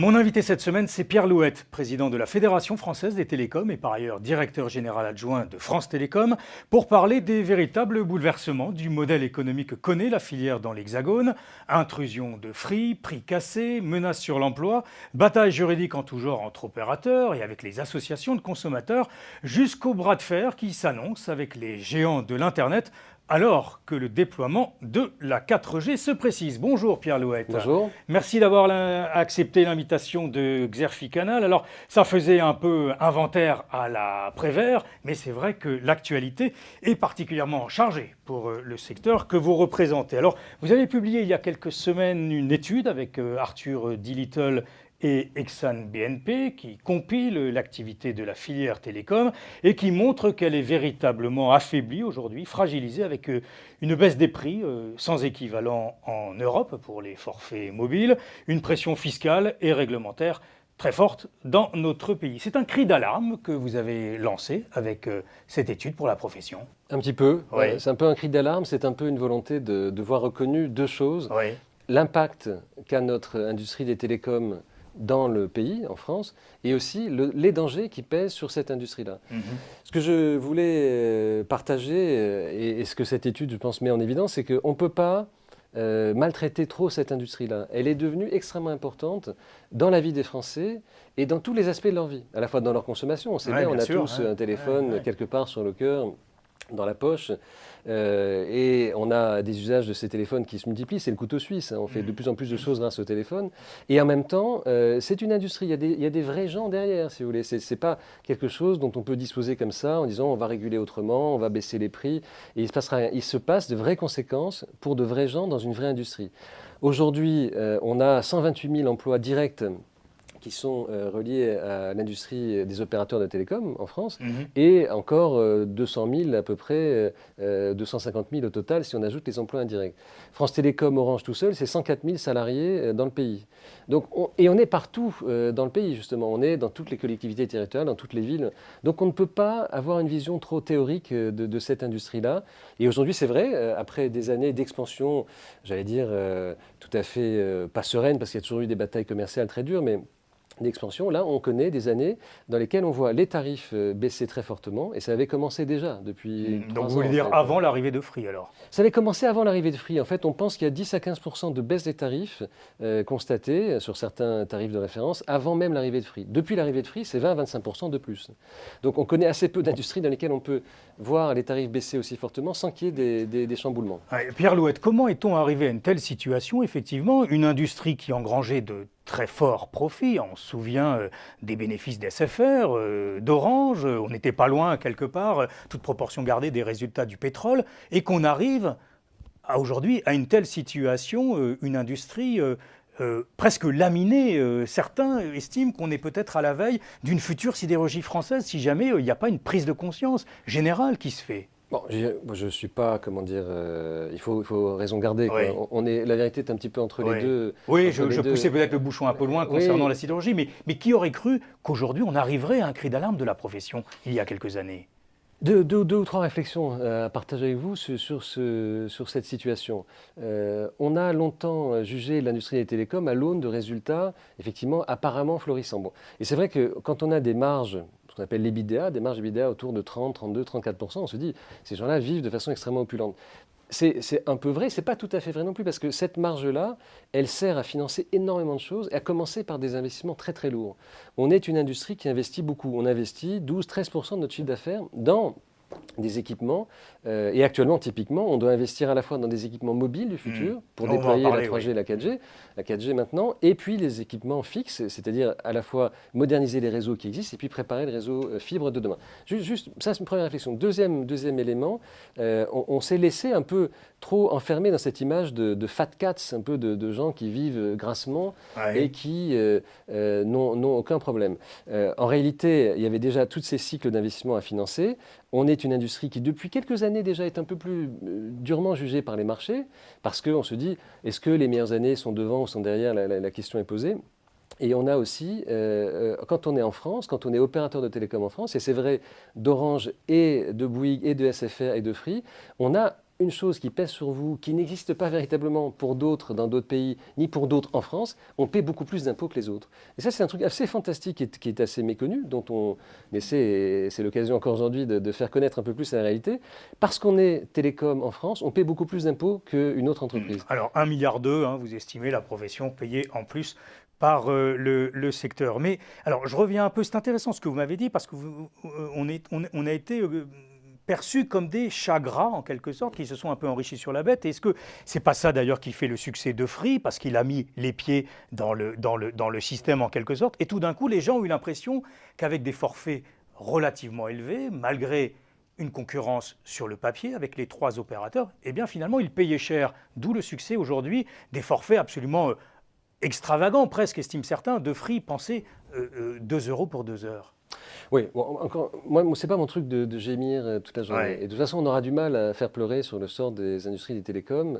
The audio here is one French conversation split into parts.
Mon invité cette semaine, c'est Pierre Louette, président de la Fédération française des télécoms et par ailleurs directeur général adjoint de France Télécom, pour parler des véritables bouleversements du modèle économique que connaît la filière dans l'Hexagone. Intrusion de Free, prix cassés, menaces sur l'emploi, bataille juridique en tout genre entre opérateurs et avec les associations de consommateurs, jusqu'au bras de fer qui s'annonce avec les géants de l'Internet, alors que le déploiement de la 4G se précise. Bonjour Pierre Louette. Bonjour. Merci d'avoir accepté l'invitation de Xerfi Canal. Alors, ça faisait un peu inventaire à la Prévert, mais c'est vrai que l'actualité est particulièrement chargée pour le secteur que vous représentez. Alors, vous avez publié il y a quelques semaines une étude avec Arthur D. Little et Exane BNP qui compile l'activité de la filière télécom et qui montre qu'elle est véritablement affaiblie aujourd'hui, fragilisée avec une baisse des prix sans équivalent en Europe pour les forfaits mobiles, une pression fiscale et réglementaire très forte dans notre pays. C'est un cri d'alarme que vous avez lancé avec cette étude pour la profession. Un petit peu, Oui. c'est un peu un cri d'alarme, c'est un peu une volonté de voir reconnu deux choses. Oui. L'impact qu'a notre industrie des télécoms dans le pays, en France, et aussi les dangers qui pèsent sur cette industrie-là. Ce que je voulais partager, et ce que cette étude, je pense, met en évidence, c'est qu'on ne peut pas maltraiter trop cette industrie-là. Elle est devenue extrêmement importante dans la vie des Français et dans tous les aspects de leur vie, à la fois dans leur consommation. On sait bien, on a tous un téléphone quelque part sur le cœur, dans la poche, et on a des usages de ces téléphones qui se multiplient, c'est le couteau suisse, hein. On fait de plus en plus de choses grâce au téléphone, et en même temps, c'est une industrie, il y a des vrais gens derrière, si vous voulez, c'est pas quelque chose dont on peut disposer comme ça, en disant on va réguler autrement, on va baisser les prix, et il se passe de vraies conséquences pour de vrais gens dans une vraie industrie. Aujourd'hui, on a 128 000 emplois directs qui sont reliés à l'industrie des opérateurs de télécom en France, et encore 200 000 à peu près, 250 000 au total si on ajoute les emplois indirects. France Télécom, Orange tout seul, c'est 104 000 salariés dans le pays. Donc, on est partout dans le pays justement, on est dans toutes les collectivités territoriales, dans toutes les villes. Donc on ne peut pas avoir une vision trop théorique de cette industrie-là. Et aujourd'hui c'est vrai, après des années d'expansion, j'allais dire tout à fait pas sereine, parce qu'il y a toujours eu des batailles commerciales très dures, mais d'expansion, là, on connaît des années dans lesquelles on voit les tarifs baisser très fortement, et ça avait commencé déjà depuis 3 ans. Donc vous voulez dire avant l'arrivée de Free alors? Ça avait commencé avant l'arrivée de Free. En fait, on pense qu'il y a 10 à 15% de baisse des tarifs constatés sur certains tarifs de référence avant même l'arrivée de Free. Depuis l'arrivée de Free, c'est 20 à 25% de plus. Donc on connaît assez peu d'industries dans lesquelles on peut voir les tarifs baisser aussi fortement sans qu'il y ait des chamboulements. Ouais, Pierre Louette, comment est-on arrivé à une telle situation? Effectivement, une industrie qui engrangeait de très forts profits. On se souvient des bénéfices d'SFR, d'Orange. On n'était pas loin, quelque part, toute proportion gardée des résultats du pétrole. Et qu'on arrive aujourd'hui à une telle situation, une industrie presque laminée. Certains estiment qu'on est peut-être à la veille d'une future sidérurgie française si jamais il n'y a pas une prise de conscience générale qui se fait. Bon, je ne suis pas, comment dire, il faut raison garder. Oui. La vérité est un petit peu entre les deux. Oui, je poussais peut-être le bouchon un peu loin concernant la sidérurgie, mais qui aurait cru qu'aujourd'hui on arriverait à un cri d'alarme de la profession il y a quelques années? Deux ou trois réflexions à partager avec vous sur cette situation. On a longtemps jugé l'industrie des télécoms à l'aune de résultats, effectivement, apparemment florissants. Bon. Et c'est vrai que quand on a des marges, ce qu'on appelle l'EBITDA, des marges EBITDA autour de 30, 32, 34%, on se dit, ces gens-là vivent de façon extrêmement opulente. C'est un peu vrai, c'est pas tout à fait vrai non plus, parce que cette marge-là, elle sert à financer énormément de choses, et à commencer par des investissements très très lourds. On est une industrie qui investit beaucoup. On investit 12-13% de notre chiffre d'affaires dans des équipements, et actuellement, typiquement, on doit investir à la fois dans des équipements mobiles du futur, pour déployer la 3G et la 4G maintenant, et puis les équipements fixes, c'est-à-dire à la fois moderniser les réseaux qui existent, et puis préparer le réseau fibre de demain. Juste ça c'est une première réflexion. Deuxième élément, on s'est laissé un peu trop enfermé dans cette image de fat cats, un peu de gens qui vivent grassement et qui n'ont aucun problème. En réalité, il y avait déjà tous ces cycles d'investissement à financer. On est une industrie qui, depuis quelques années déjà, est un peu plus durement jugée par les marchés, parce qu'on se dit, est-ce que les meilleures années sont devant ou sont derrière? La question est posée. Et on a aussi, quand on est en France, quand on est opérateur de télécom en France, et c'est vrai d'Orange et de Bouygues et de SFR et de Free, on a une chose qui pèse sur vous, qui n'existe pas véritablement pour d'autres dans d'autres pays, ni pour d'autres en France, on paie beaucoup plus d'impôts que les autres. Et ça, c'est un truc assez fantastique qui est assez méconnu, mais c'est l'occasion encore aujourd'hui de faire connaître un peu plus la réalité. Parce qu'on est télécom en France, on paie beaucoup plus d'impôts qu'une autre entreprise. Alors 1,2 milliard, vous estimez la profession payée en plus par le secteur. Mais alors, je reviens un peu, c'est intéressant ce que vous m'avez dit, parce qu'on a été perçus comme des chats gras, en quelque sorte, qui se sont un peu enrichis sur la bête. Est-ce que c'est pas ça, d'ailleurs, qui fait le succès de Free, parce qu'il a mis les pieds dans le système, en quelque sorte, et tout d'un coup, les gens ont eu l'impression qu'avec des forfaits relativement élevés, malgré une concurrence sur le papier avec les 3 opérateurs, eh bien, finalement, ils payaient cher. D'où le succès, aujourd'hui, des forfaits absolument extravagants, presque, estiment certains, de Free, pensez 2 € pour 2 heures. Oui, bon, encore, moi, c'est pas mon truc de gémir toute la journée. Ouais. Et de toute façon, on aura du mal à faire pleurer sur le sort des industries des télécoms,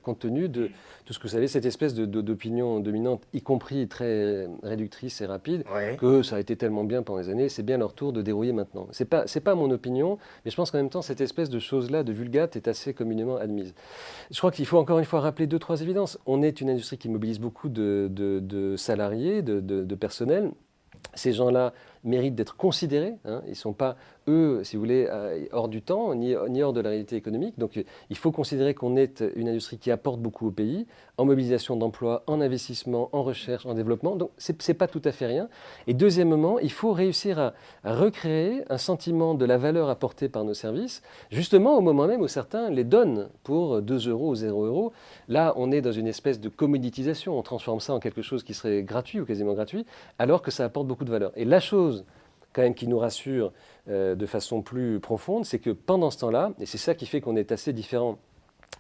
compte tenu de tout ce que vous savez, cette espèce d'opinion dominante, y compris très réductrice et rapide, Ouais. que ça a été tellement bien pendant les années, c'est bien leur tour de dérouiller maintenant. C'est pas mon opinion, mais je pense qu'en même temps, cette espèce de chose-là, de vulgate, est assez communément admise. Je crois qu'il faut encore une fois rappeler 2-3 évidences. On est une industrie qui mobilise beaucoup de salariés, de personnel. Ces gens-là méritent d'être considérés. Hein. Ils ne sont pas, eux, si vous voulez, hors du temps, ni hors de la réalité économique. Donc il faut considérer qu'on est une industrie qui apporte beaucoup au pays, en mobilisation d'emplois, en investissement, en recherche, en développement. Donc ce n'est pas tout à fait rien. Et deuxièmement, il faut réussir à recréer un sentiment de la valeur apportée par nos services, justement au moment même où certains les donnent pour 2 € ou 0 €. Là, on est dans une espèce de commoditisation. On transforme ça en quelque chose qui serait gratuit ou quasiment gratuit, alors que ça apporte beaucoup de valeur. Et la chose quand même qui nous rassure de façon plus profonde, c'est que pendant ce temps-là, et c'est ça qui fait qu'on est assez différent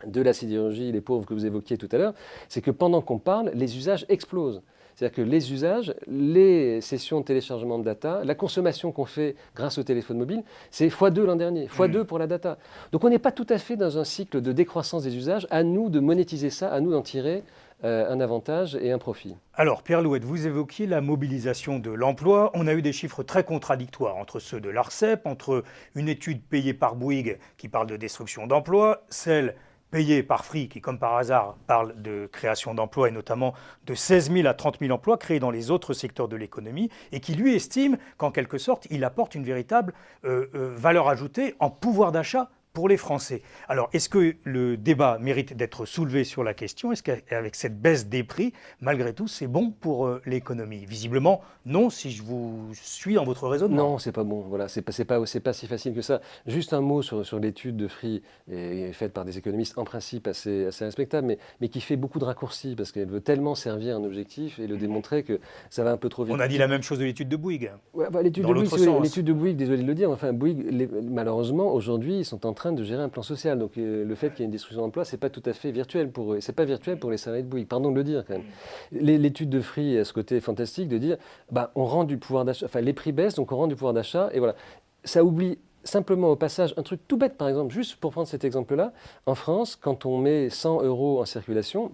de la sidérurgie, les pauvres que vous évoquiez tout à l'heure, c'est que pendant qu'on parle, les usages explosent. C'est-à-dire que les usages, les sessions de téléchargement de data, la consommation qu'on fait grâce au téléphone mobile, c'est x2 l'an dernier, x2 pour la data. Donc on n'est pas tout à fait dans un cycle de décroissance des usages, à nous de monétiser ça, à nous d'en tirer un avantage et un profit. Alors, Pierre Louette, vous évoquiez la mobilisation de l'emploi. On a eu des chiffres très contradictoires entre ceux de l'ARCEP, entre une étude payée par Bouygues qui parle de destruction d'emplois, celle payée par Free qui, comme par hasard, parle de création d'emplois et notamment de 16 000 à 30 000 emplois créés dans les autres secteurs de l'économie et qui, lui, estime qu'en quelque sorte, il apporte une véritable valeur ajoutée en pouvoir d'achat pour les Français. Alors, est-ce que le débat mérite d'être soulevé sur la question? Est-ce qu'avec cette baisse des prix, malgré tout, c'est bon pour l'économie? Visiblement, non, si je vous suis dans votre raisonnement. Non, c'est pas bon. Voilà, c'est pas si facile que ça. Juste un mot sur l'étude de Free, faite par des économistes en principe assez respectables, mais qui fait beaucoup de raccourcis parce qu'elle veut tellement servir un objectif et le démontrer que ça va un peu trop vite. On a dit la même chose de l'étude de Bouygues. Ouais, l'étude de Bouygues, désolé de le dire, enfin Bouygues, malheureusement, aujourd'hui, ils sont en train de gérer un plan social. Donc le fait qu'il y ait une destruction d'emplois, c'est pas tout à fait virtuel pour eux. C'est pas virtuel pour les salariés de Bouygues. Pardon de le dire quand même. L'étude de Free a ce côté fantastique de dire, on rend du pouvoir d'achat, enfin les prix baissent, donc on rend du pouvoir d'achat, et voilà. Ça oublie simplement au passage un truc tout bête, par exemple, juste pour prendre cet exemple-là. En France, quand on met 100 € en circulation,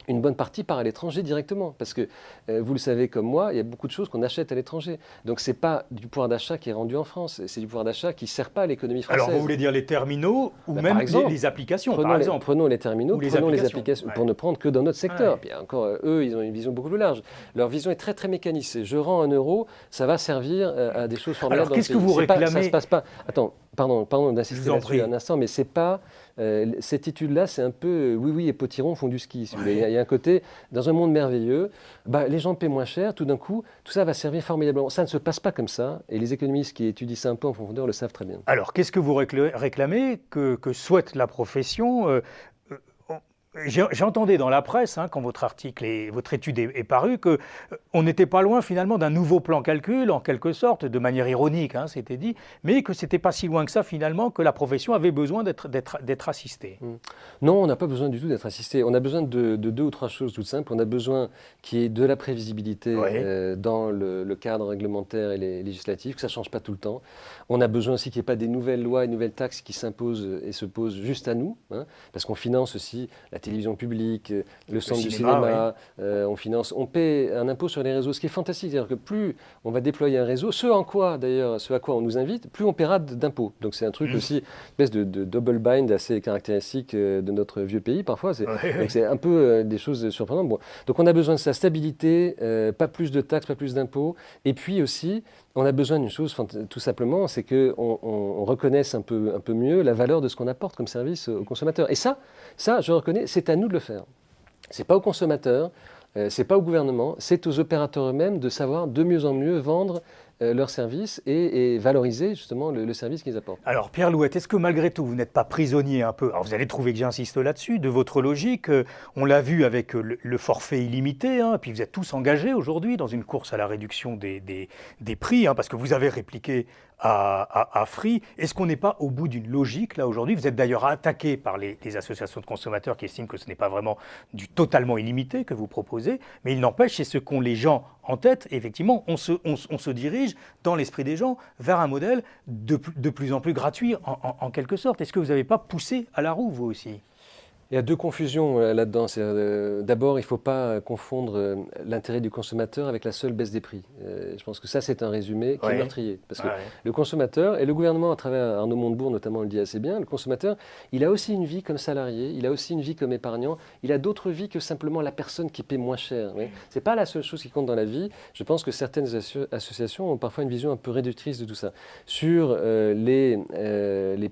une bonne partie part à l'étranger directement. Parce que, vous le savez comme moi, il y a beaucoup de choses qu'on achète à l'étranger. Donc, ce n'est pas du pouvoir d'achat qui est rendu en France. C'est du pouvoir d'achat qui ne sert pas à l'économie française. Alors, vous voulez dire les terminaux ou même exemple, les applications, par exemple? Prenons les terminaux, prenons les applications ouais. pour ne prendre que dans notre secteur. Ouais. Puis encore, eux, ils ont une vision beaucoup plus large. Leur vision est très, très mécanisée. Je rends 1 €, ça va servir à des choses formidables. Alors, qu'est-ce que vous réclamez? Ça ne se passe pas. Attends, pardon d'insister là-dessus un instant, mais c'est pas... cette étude-là, c'est un peu oui et potiron font du ski. Si vous voulez. Il y a un côté, dans un monde merveilleux, les gens paient moins cher, tout d'un coup, tout ça va servir formidablement. Ça ne se passe pas comme ça, et les économistes qui étudient ça un peu en profondeur le savent très bien. Alors, qu'est-ce que vous réclamez que souhaite la profession? J'entendais dans la presse, quand votre article et votre étude est parue, qu'on n'était pas loin finalement d'un nouveau plan calcul, en quelque sorte, de manière ironique, c'était dit, mais que ce n'était pas si loin que ça finalement, que la profession avait besoin d'être assistée. Non, on n'a pas besoin du tout d'être assisté. On a besoin de 2 ou 3 choses toutes simples. On a besoin qu'il y ait de la prévisibilité dans le cadre réglementaire et législatif, que ça ne change pas tout le temps. On a besoin aussi qu'il n'y ait pas des nouvelles lois et nouvelles taxes qui s'imposent et se posent juste à nous, parce qu'on finance aussi la la télévision publique, le centre du cinéma, cinéma, on paie un impôt sur les réseaux, ce qui est fantastique. C'est-à-dire que plus on va déployer un réseau, ce à quoi on nous invite, plus on paiera d'impôts. Donc c'est un truc aussi, une espèce de double bind assez caractéristique de notre vieux pays parfois. Donc c'est un peu des choses surprenantes. Bon. Donc on a besoin de sa stabilité, pas plus de taxes, pas plus d'impôts. Et puis aussi, on a besoin d'une chose, tout simplement, c'est qu'on reconnaisse un peu mieux la valeur de ce qu'on apporte comme service aux consommateurs. Et ça, je reconnais, c'est à nous de le faire. Ce n'est pas aux consommateurs, ce n'est pas au gouvernement, c'est aux opérateurs eux-mêmes de savoir de mieux en mieux vendre leurs services et valoriser justement le service qu'ils apportent. Alors Pierre Louette, est-ce que malgré tout vous n'êtes pas prisonnier un peu, alors vous allez trouver que j'insiste là-dessus, de votre logique, on l'a vu avec le forfait illimité, hein, puis vous êtes tous engagés aujourd'hui dans une course à la réduction des prix, hein, parce que vous avez répliqué à Free. Est-ce qu'on n'est pas au bout d'une logique là aujourd'hui? Vous êtes d'ailleurs attaqué par les associations de consommateurs qui estiment que ce n'est pas vraiment du totalement illimité que vous proposez, mais il n'empêche, c'est ce qu'ont les gens en tête. Et effectivement, on se dirige dans l'esprit des gens vers un modèle de plus en plus gratuit en quelque sorte. Est-ce que vous n'avez pas poussé à la roue vous aussi? Il y a deux confusions là-dedans. D'abord, il ne faut pas confondre l'intérêt du consommateur avec la seule baisse des prix. Je pense que ça, c'est un résumé qui est meurtrier. Parce que le consommateur, et le gouvernement, à travers Arnaud Montebourg notamment, le dit assez bien, le consommateur, il a aussi une vie comme salarié, il a aussi une vie comme épargnant, il a d'autres vies que simplement la personne qui paie moins cher. Ce n'est pas la seule chose qui compte dans la vie. Je pense que certaines associations ont parfois une vision un peu réductrice de tout ça. Sur les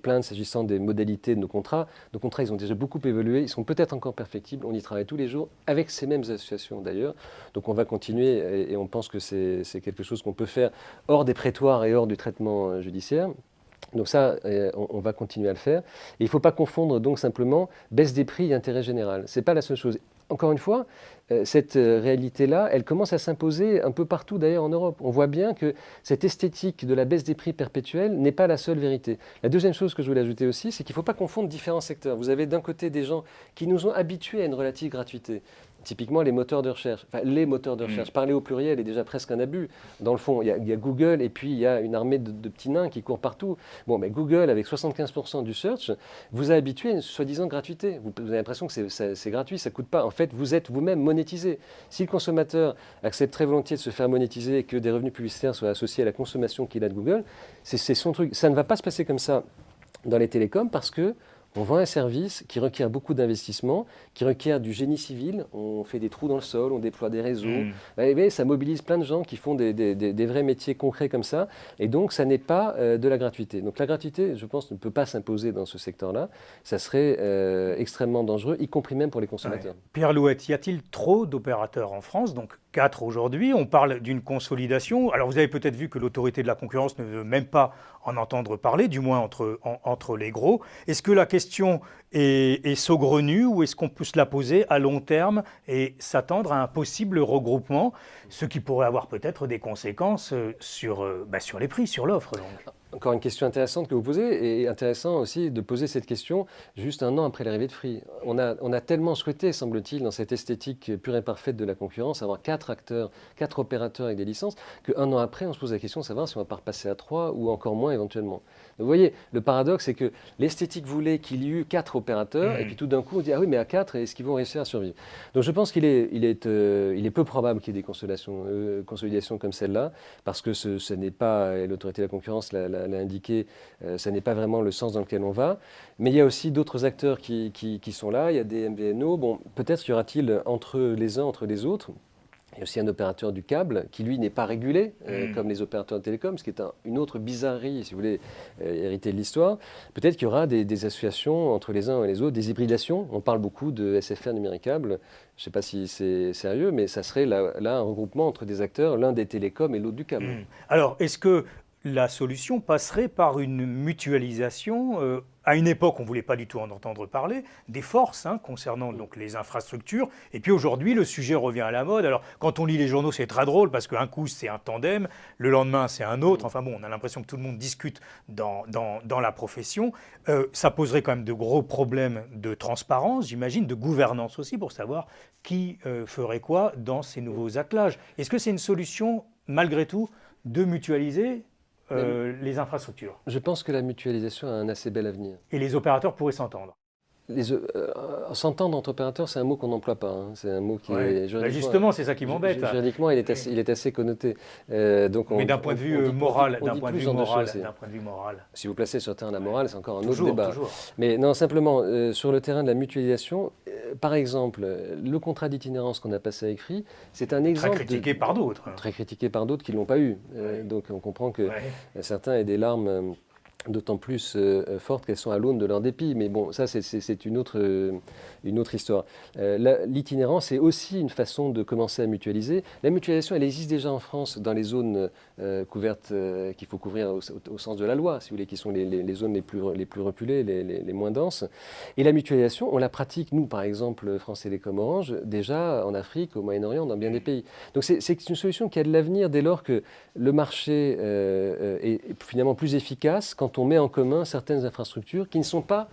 plaintes s'agissant des modalités de nos contrats, ils ont déjà beaucoup évolué. Ils sont peut-être encore perfectibles, on y travaille tous les jours, avec ces mêmes associations d'ailleurs. Donc on va continuer et on pense que c'est quelque chose qu'on peut faire hors des prétoires et hors du traitement judiciaire. Donc ça, on va continuer à le faire. Et il ne faut pas confondre donc simplement baisse des prix et intérêt général. Ce n'est pas la seule chose. Encore une fois, cette réalité-là, elle commence à s'imposer un peu partout d'ailleurs en Europe. On voit bien que cette esthétique de la baisse des prix perpétuelle n'est pas la seule vérité. La deuxième chose que je voulais ajouter aussi, c'est qu'il ne faut pas confondre différents secteurs. Vous avez d'un côté des gens qui nous ont habitués à une relative gratuité. Typiquement les moteurs de recherche. Enfin, les moteurs de recherche. Parler au pluriel est déjà presque un abus. Dans le fond, il y a Google et puis il y a une armée de petits nains qui courent partout. Bon, mais Google, avec 75% du search, vous a habitué à une soi-disant gratuité. Vous avez l'impression que c'est gratuit, ça ne coûte pas. En fait, vous êtes vous-même monétisé. Si le consommateur accepte très volontiers de se faire monétiser et que des revenus publicitaires soient associés à la consommation qu'il a de Google, c'est son truc. Ça ne va pas se passer comme ça dans les télécoms parce que on vend un service qui requiert beaucoup d'investissement, qui requiert du génie civil. On fait des trous dans le sol, on déploie des réseaux. Et ça mobilise plein de gens qui font des vrais métiers concrets comme ça. Et donc, ça n'est pas de la gratuité. Donc, la gratuité, je pense, ne peut pas s'imposer dans ce secteur-là. Ça serait extrêmement dangereux, y compris même pour les consommateurs. Pierre Louette, y a-t-il trop d'opérateurs en France? Donc, 4 aujourd'hui. On parle d'une consolidation. Alors, vous avez peut-être vu que l'autorité de la concurrence ne veut même pas en entendre parler, du moins entre les gros. Est-ce que la question est saugrenue ou est-ce qu'on peut se la poser à long terme et s'attendre à un possible regroupement, ce qui pourrait avoir peut-être des conséquences sur les prix, sur l'offre donc? Encore une question intéressante que vous posez, et intéressant aussi de poser cette question juste un an après l'arrivée de Free. On a tellement souhaité, semble-t-il, dans cette esthétique pure et parfaite de la concurrence, avoir 4 acteurs, 4 opérateurs avec des licences, qu'un an après, on se pose la question de savoir si on va pas repasser à 3 ou encore moins éventuellement. Donc, vous voyez, le paradoxe, c'est que l'esthétique voulait qu'il y eût 4 opérateurs, et puis tout d'un coup, on dit « Ah oui, mais à 4, est-ce qu'ils vont réussir à survivre ?» Donc je pense qu'il est peu probable qu'il y ait des consolidations comme celle-là, parce que ce n'est pas, et l'autorité de la concurrence l'a indiqué, ça n'est pas vraiment le sens dans lequel on va. Mais il y a aussi d'autres acteurs qui sont là, il y a des MVNO. Bon, peut-être y aura-t-il entre les uns, entre les autres. Il y a aussi un opérateur du câble qui, lui, n'est pas régulé, comme les opérateurs de télécom, ce qui est une autre bizarrerie, si vous voulez, hériter de l'histoire. Peut-être qu'il y aura des associations entre les uns et les autres, des hybridations. On parle beaucoup de SFR numéricable. Je ne sais pas si c'est sérieux, mais ça serait là un regroupement entre des acteurs, l'un des télécoms et l'autre du câble. Alors, est-ce que la solution passerait par une mutualisation à une époque, on ne voulait pas du tout en entendre parler, des forces concernant donc les infrastructures. Et puis aujourd'hui, le sujet revient à la mode. Alors, quand on lit les journaux, c'est très drôle parce qu'un coup, c'est un tandem, le lendemain, c'est un autre. Enfin bon, on a l'impression que tout le monde discute dans la profession. Ça poserait quand même de gros problèmes de transparence, j'imagine, de gouvernance aussi, pour savoir qui ferait quoi dans ces nouveaux attelages. Est-ce que c'est une solution, malgré tout, de mutualiser les infrastructures? Je pense que la mutualisation a un assez bel avenir. Et les opérateurs pourraient s'entendre. S'entendre entre opérateurs, c'est un mot qu'on n'emploie pas. Hein. C'est un mot qui est justement, c'est ça qui m'embête. Juridiquement, il est assez connoté. Donc mais d'un point de vue moral, d'un point de vue moral. Si vous placez sur le terrain de la morale, c'est encore un autre débat. Toujours. Mais non, simplement, sur le terrain de la mutualisation, par exemple, le contrat d'itinérance qu'on a passé avec Free, c'est un exemple très critiqué par d'autres. Très critiqué par d'autres qui ne l'ont pas eu. Donc on comprend que certains aient des larmes d'autant plus fortes qu'elles sont à l'aune de leur dépit. Mais bon, ça, c'est une autre histoire. L'itinérance est aussi une façon de commencer à mutualiser. La mutualisation, elle existe déjà en France dans les zones couvertes qu'il faut couvrir au sens de la loi, si vous voulez, qui sont les zones les plus reculées, les moins denses. Et la mutualisation, on la pratique, nous, par exemple, France Télécom Orange, déjà en Afrique, au Moyen-Orient, dans bien des pays. Donc c'est une solution qui a de l'avenir dès lors que le marché est finalement plus efficace quand on met en commun certaines infrastructures qui ne sont pas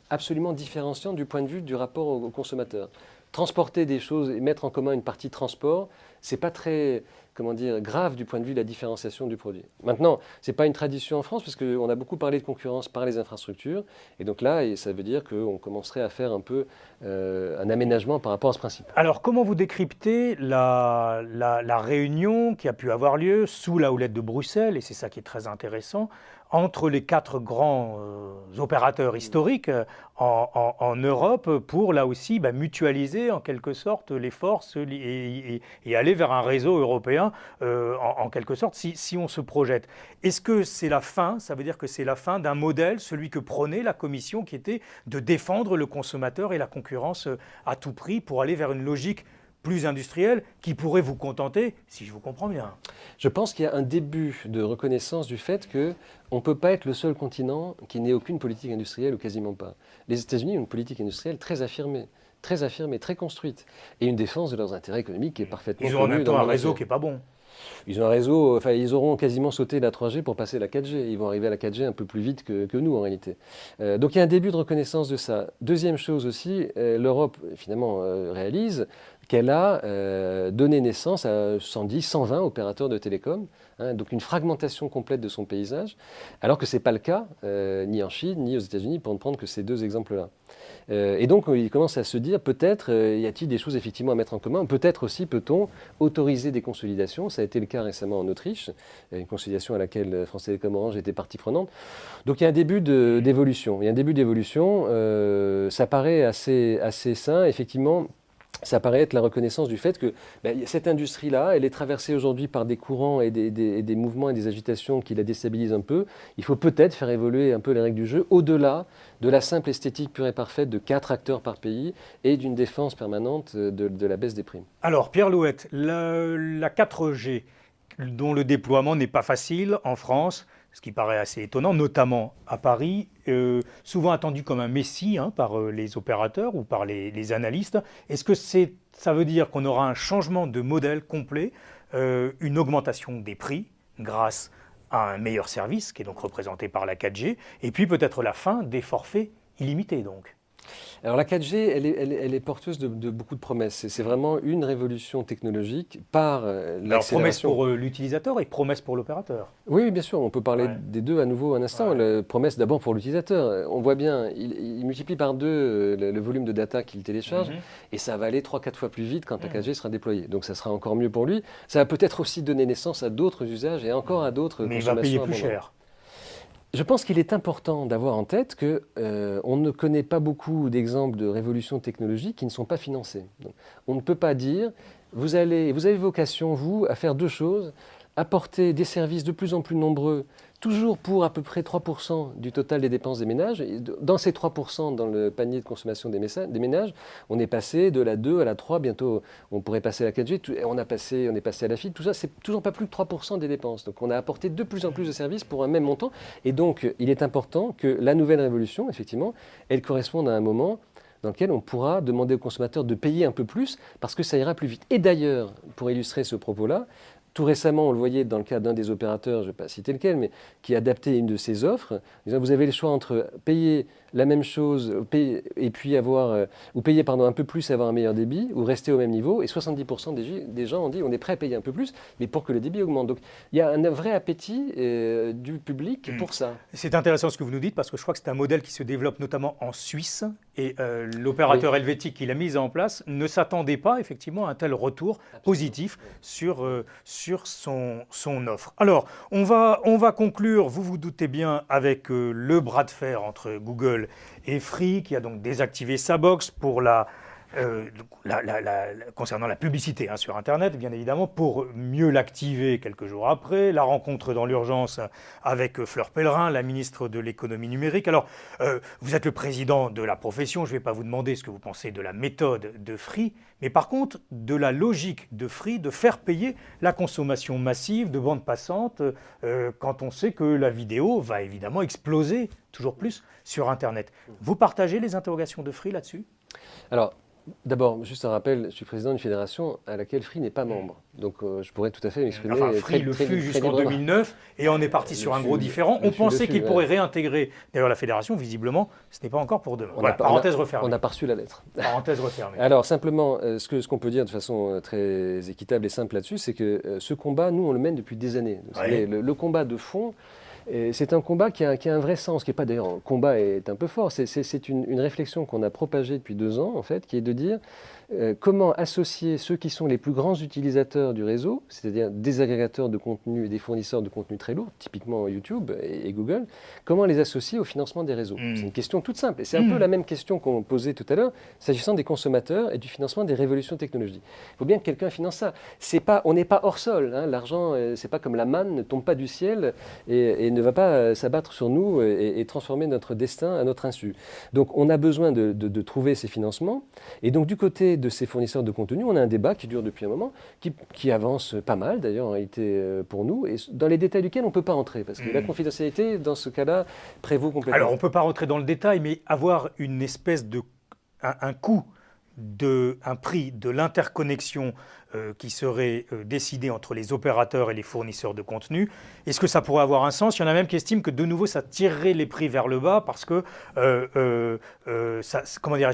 absolument différenciantes du point de vue du rapport au consommateur. Transporter des choses et mettre en commun une partie transport, c'est pas très, grave du point de vue de la différenciation du produit. Maintenant, c'est pas une tradition en France parce qu'on a beaucoup parlé de concurrence par les infrastructures et donc là, ça veut dire qu'on commencerait à faire un peu un aménagement par rapport à ce principe. Alors, comment vous décryptez la réunion qui a pu avoir lieu sous la houlette de Bruxelles, et c'est ça qui est très intéressant, entre les 4 grands opérateurs historiques en Europe pour, là aussi, mutualiser en quelque sorte les forces et aller vers un réseau européen en quelque sorte, si on se projette. Est-ce que c'est la fin, ça veut dire que c'est la fin d'un modèle, celui que prônait la Commission, qui était de défendre le consommateur et la concurrence à tout prix pour aller vers une logique plus industrielle qui pourrait vous contenter, si je vous comprends bien? Je pense qu'il y a un début de reconnaissance du fait qu'on ne peut pas être le seul continent qui n'ait aucune politique industrielle ou quasiment pas. Les États-Unis ont une politique industrielle très affirmée, très construite, et une défense de leurs intérêts économiques qui est parfaitement connue. Ils ont en même temps un réseau qui n'est pas bon. Ils ont un réseau, ils auront quasiment sauté la 3G pour passer la 4G. Ils vont arriver à la 4G un peu plus vite que nous en réalité. Donc il y a un début de reconnaissance de ça. Deuxième chose aussi, l'Europe finalement réalise qu'elle a donné naissance à 110, 120 opérateurs de télécom, donc une fragmentation complète de son paysage, alors que ce n'est pas le cas ni en Chine ni aux États-Unis, pour ne prendre que ces 2 exemples-là. Et donc il commence à se dire peut-être y a-t-il des choses effectivement à mettre en commun, peut-être aussi peut-on autoriser des consolidations, ça a été le cas récemment en Autriche, une consolidation à laquelle France Télécom Orange était partie prenante. Donc il y a un début d'évolution, ça paraît assez sain, effectivement. Ça paraît être la reconnaissance du fait que cette industrie-là, elle est traversée aujourd'hui par des courants et des mouvements et des agitations qui la déstabilisent un peu. Il faut peut-être faire évoluer un peu les règles du jeu au-delà de la simple esthétique pure et parfaite de 4 acteurs par pays et d'une défense permanente de la baisse des primes. Alors, Pierre Louette, la 4G, dont le déploiement n'est pas facile en France, ce qui paraît assez étonnant, notamment à Paris, souvent attendu comme un messie par les opérateurs ou par les analystes. Est-ce que ça veut dire qu'on aura un changement de modèle complet, une augmentation des prix grâce à un meilleur service, qui est donc représenté par la 4G, et puis peut-être la fin des forfaits illimités donc? Alors la 4G, elle est porteuse de beaucoup de promesses. C'est vraiment une révolution technologique par l'accélération. Alors promesse pour l'utilisateur et promesse pour l'opérateur. Oui, bien sûr, on peut parler des deux à nouveau un instant. La promesse d'abord pour l'utilisateur. On voit bien, il multiplie par 2 le volume de data qu'il télécharge et ça va aller 3-4 fois plus vite quand la 4G sera déployée. Donc ça sera encore mieux pour lui. Ça va peut-être aussi donner naissance à d'autres usages et encore à d'autres consommations. Mais il va payer plus cher. Je pense qu'il est important d'avoir en tête qu'on ne connaît pas beaucoup d'exemples de révolutions technologiques qui ne sont pas financées. Donc, on ne peut pas dire, vous avez vocation, vous, à faire 2 choses, apporter des services de plus en plus nombreux, toujours pour à peu près 3% du total des dépenses des ménages. Et dans ces 3%, dans le panier de consommation des ménages, on est passé de la 2 à la 3, bientôt on pourrait passer à la 4G, on est passé à la fibre, tout ça, c'est toujours pas plus que 3% des dépenses. Donc on a apporté de plus en plus de services pour un même montant. Et donc il est important que la nouvelle révolution, effectivement, elle corresponde à un moment dans lequel on pourra demander aux consommateurs de payer un peu plus parce que ça ira plus vite. Et d'ailleurs, pour illustrer ce propos-là, tout récemment, on le voyait dans le cas d'un des opérateurs, je ne vais pas citer lequel, mais qui a adapté une de ses offres, disant vous avez le choix entre payer la même chose, et puis ou payer un peu plus et avoir un meilleur débit, ou rester au même niveau. Et 70% des gens ont dit on est prêt à payer un peu plus, mais pour que le débit augmente. Donc il y a un vrai appétit du public pour ça. C'est intéressant ce que vous nous dites, parce que je crois que c'est un modèle qui se développe notamment en Suisse, et l'opérateur helvétique qui l'a mis en place ne s'attendait pas effectivement à un tel retour positif sur son offre. Alors, on va conclure, vous vous doutez bien, avec le bras de fer entre Google et Free, qui a donc désactivé sa box pour concernant la publicité sur Internet, bien évidemment, pour mieux l'activer quelques jours après. La rencontre dans l'urgence avec Fleur Pellerin, la ministre de l'économie numérique. Alors, vous êtes le président de la profession, je ne vais pas vous demander ce que vous pensez de la méthode de Free, mais par contre, de la logique de Free de faire payer la consommation massive de bandes passantes quand on sait que la vidéo va évidemment exploser toujours plus sur Internet. Vous partagez les interrogations de Free là-dessus ? Alors, d'abord, juste un rappel, je suis président d'une fédération à laquelle Free n'est pas membre. Donc je pourrais tout à fait m'exprimer. Enfin, Free le fut jusqu'en 2009 et on est parti sur un gros différent. On pensait qu'il pourrait réintégrer d'ailleurs la fédération. Visiblement, ce n'est pas encore pour demain. Voilà, parenthèse refermée. On n'a pas reçu la lettre. Parenthèse refermée. Alors simplement, ce qu'on peut dire de façon très équitable et simple là-dessus, c'est que ce combat, nous, on le mène depuis des années. Le combat de fond, c'est un combat qui a un vrai sens, qui n'est pas d'ailleurs, un combat est un peu fort, c'est une réflexion qu'on a propagée depuis 2 ans, en fait, qui est de dire comment associer ceux qui sont les plus grands utilisateurs du réseau, c'est-à-dire des agrégateurs de contenu et des fournisseurs de contenu très lourds, typiquement YouTube et Google, comment les associer au financement des réseaux. C'est une question toute simple, et c'est un peu la même question qu'on posait tout à l'heure, s'agissant des consommateurs et du financement des révolutions technologiques. Il faut bien que quelqu'un finance ça. On n'est pas hors sol, l'argent, c'est pas comme la manne, ne tombe pas du ciel et ne va pas s'abattre sur nous et transformer notre destin à notre insu. Donc on a besoin de trouver ces financements, et donc du côté de ces fournisseurs de contenu, on a un débat qui dure depuis un moment, qui avance pas mal d'ailleurs en réalité pour nous, et dans les détails duquel on ne peut pas entrer, parce que la confidentialité dans ce cas-là prévaut complètement. Alors on ne peut pas rentrer dans le détail, mais avoir une espèce un coût, un prix de l'interconnexion qui serait décidé entre les opérateurs et les fournisseurs de contenu, est-ce que ça pourrait avoir un sens ? Il y en a même qui estiment que de nouveau ça tirerait les prix vers le bas parce que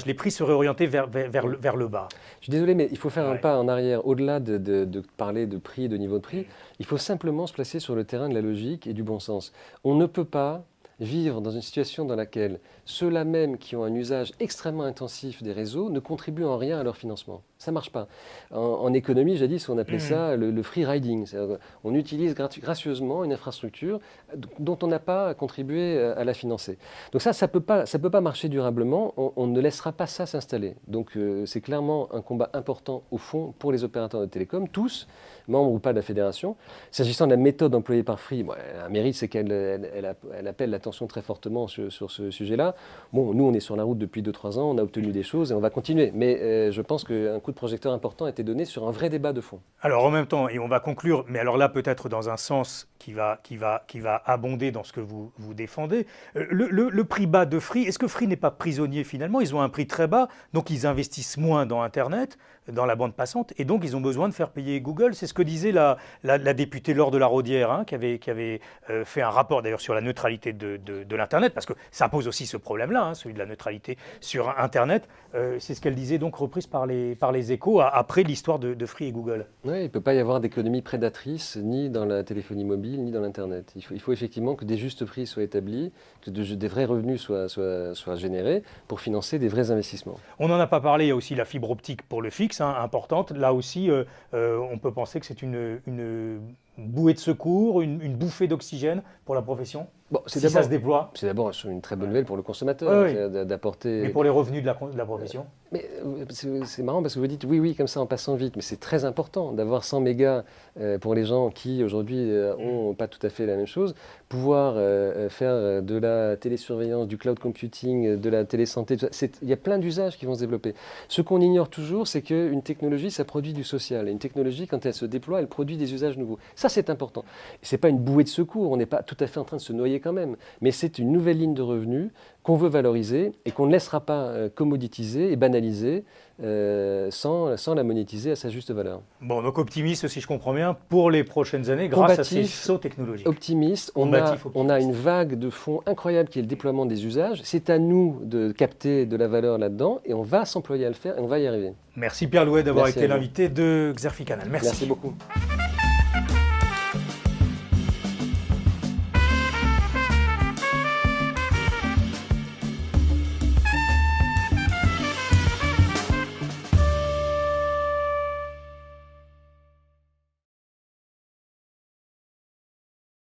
les prix seraient orientés vers le bas. Je suis désolé, mais il faut faire un pas en arrière. Au-delà de parler de prix, de niveau de prix, il faut simplement se placer sur le terrain de la logique et du bon sens. On ne peut pas vivre dans une situation dans laquelle ceux-là même qui ont un usage extrêmement intensif des réseaux ne contribuent en rien à leur financement. Ça ne marche pas. En économie, jadis, on appelait ça le free riding. On utilise gracieusement une infrastructure dont on n'a pas à contribuer à la financer. Donc ça ne peut pas marcher durablement. On ne laissera pas ça s'installer. Donc c'est clairement un combat important au fond pour les opérateurs de télécom, tous, membres ou pas de la fédération. S'agissant de la méthode employée par Free, un mérite, c'est qu'elle appelle l'attention très fortement sur ce sujet-là. Bon, nous, on est sur la route depuis 2-3 ans, on a obtenu des choses et on va continuer. Mais je pense qu'un coup de projecteur important a été donné sur un vrai débat de fond. Alors en même temps, et on va conclure, mais alors là peut-être dans un sens qui va abonder dans ce que vous défendez, le prix bas de Free, est-ce que Free n'est pas prisonnier finalement ? Ils ont un prix très bas, donc ils investissent moins dans Internet, dans la bande passante, et donc ils ont besoin de faire payer Google. C'est ce que disait la députée Laure de la Raudière, qui avait fait un rapport d'ailleurs sur la neutralité de l'Internet, parce que ça pose aussi ce problème-là, celui de la neutralité sur Internet. C'est ce qu'elle disait, donc reprise par les Échos après l'histoire de Free et Google. Oui, il ne peut pas y avoir d'économie prédatrice ni dans la téléphonie mobile ni dans l'Internet. Il faut effectivement que des justes prix soient établis, que des vrais revenus soient générés pour financer des vrais investissements. On n'en a pas parlé, il y a aussi la fibre optique pour le fixe, importante. Là aussi, on peut penser que c'est une bouée de secours, une bouffée d'oxygène pour la profession. Bon, ça se déploie. C'est d'abord une très bonne nouvelle pour le consommateur, oui. D'apporter. Mais pour les revenus de la profession. Mais c'est marrant parce que vous dites oui, comme ça en passant vite, mais c'est très important d'avoir 100 mégas pour les gens qui aujourd'hui n'ont pas tout à fait la même chose, pouvoir faire de la télésurveillance, du cloud computing, de la télésanté, il y a plein d'usages qui vont se développer. Ce qu'on ignore toujours, c'est qu'une technologie, ça produit du social. Et une technologie, quand elle se déploie, elle produit des usages nouveaux. Ça, c'est important. Ce n'est pas une bouée de secours, on n'est pas tout à fait en train de se noyer payer quand même. Mais c'est une nouvelle ligne de revenus qu'on veut valoriser et qu'on ne laissera pas commoditiser et banaliser sans la monétiser à sa juste valeur. Bon, donc optimiste, si je comprends bien, pour les prochaines années, grâce à ces sauts technologiques. Optimiste, on a une vague de fonds incroyable qui est le déploiement des usages. C'est à nous de capter de la valeur là-dedans et on va s'employer à le faire et on va y arriver. Merci Pierre Louet d'avoir été l'invité de Xerfi Canal. Merci. Merci beaucoup.